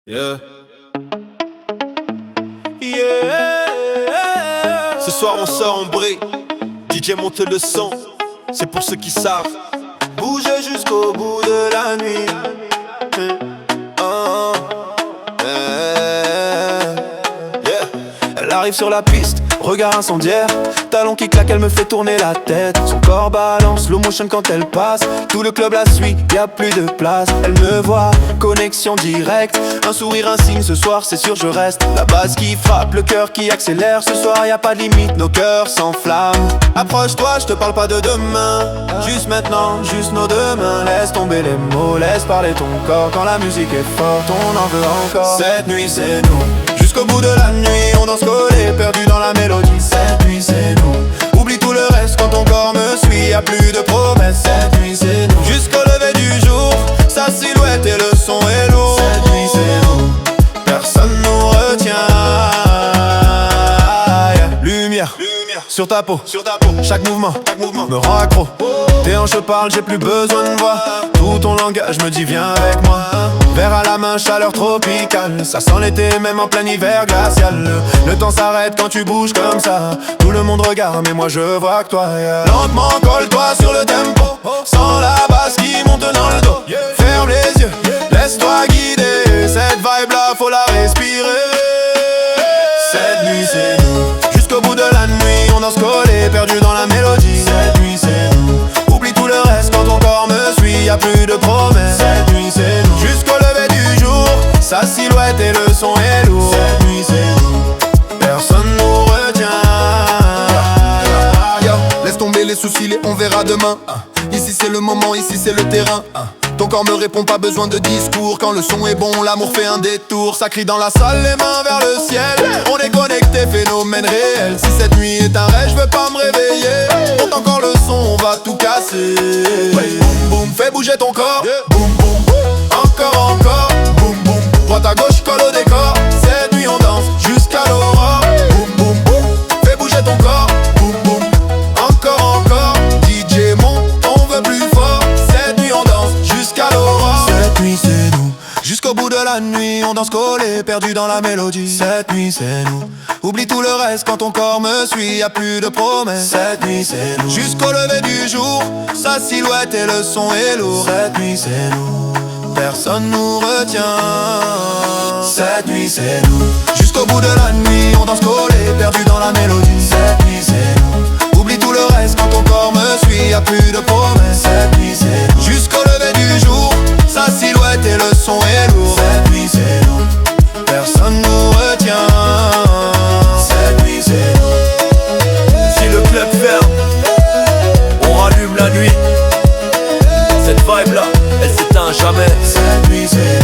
Yeah. Yeah. Ce soir on sort, on brille. DJ monte le son. C'est pour ceux qui savent. Bouger jusqu'au bout de la nuit. Yeah. Elle arrive sur la piste, regard incendiaire, talon qui claque, elle me fait tourner la tête. Son corps balance, slow motion quand elle passe. Tout le club la suit, y'a plus de place. Elle me voit, connexion directe. Un sourire, un signe, ce soir c'est sûr je reste. La basse qui frappe, le cœur qui accélère. Ce soir y'a pas de limite, nos cœurs s'enflamment. Approche-toi, je te parle pas de demain. Juste maintenant, juste nos deux mains. Laisse tomber les mots, laisse parler ton corps. Quand la musique est forte, on en veut encore. Cette nuit c'est nous. Jusqu'au bout de la nuit, on danse collé, perdu dans la mélodie. Cette nuit c'est nous. Oublie tout le reste quand ton corps me suit. Y'a plus de promesses. Cette nuit c'est nous. Jusqu'au lever du jour, sa silhouette et le son est lourd. Cette nuit c'est nous. Personne nous retient. Lumière sur ta peau, chaque mouvement me rend accro. Tes hanches parlent, j'ai plus besoin de voix. Tout ton langage me dit viens avec moi. Verre à la main, chaleur tropicale. Ça sent l'été même en plein hiver glacial. Le temps s'arrête quand tu bouges comme ça. Tout le monde regarde mais moi je vois que toi, yeah. Lentement colle-toi sur le tempo. Sans la basse qui monte dans le dos. Ferme les yeux, laisse-toi guider. Cette vibe là faut la respirer. Cette nuit c'est nous. Jusqu'au bout de la nuit, on danse collé, perdu dans la mélodie. Cette nuit c'est nous. Oublie tout le reste quand ton corps me suit, y'a plus de promesses. Cette nuit c'est nous. Jusqu'au lever du jour, sa silhouette et le son est lourd. Cette nuit c'est nous. Personne nous retient. Laisse tomber les soucis, on verra demain. Ici c'est le moment, ici c'est le terrain. Ton corps me répond, pas besoin de discours. Quand le son est bon, l'amour fait un détour. Ça crie dans la salle, les mains vers le ciel. On est connecté, phénomène réel. Si cette nuit est un rêve, je veux pas me réveiller. Monte encore le son, on va tout casser. Boum boum, fais bouger ton corps. Boum boum, encore, boum boum. Droite à gauche, colle au décor. Cette nuit on danse jusqu'à l'aurore. Boum boum boum, fais bouger ton corps. Boum boum, encore, DJ monte, on veut plus fort. Cette nuit on danse jusqu'à l'aurore. Cette nuit c'est nous. Jusqu'au bout de la nuit, on danse collé, perdu dans la mélodie. Cette nuit c'est nous. Oublie tout le reste quand ton corps me suit, y'a plus de promesses. Cette nuit c'est nous. Jusqu'au lever du jour, sa silhouette et le son est lourd. Cette nuit c'est nous. Personne nous retient. Cette nuit c'est nous. Jusqu'au bout de la nuit, on danse collé, perdu dans la mélodie. Cette nuit c'est nous. Oublie tout le reste quand ton corps me suit, y'a plus de promesses. Cette nuit c'est nous. Jusqu'au lever du jour, sa silhouette et le son est lourd. Cette nuit c'est nous. Personne nous retient. Cette nuit c'est nous. Si le club ferme, on rallume la nuit. Cette vibe là, elle s'éteint jamais. Cette nuit c'est nous.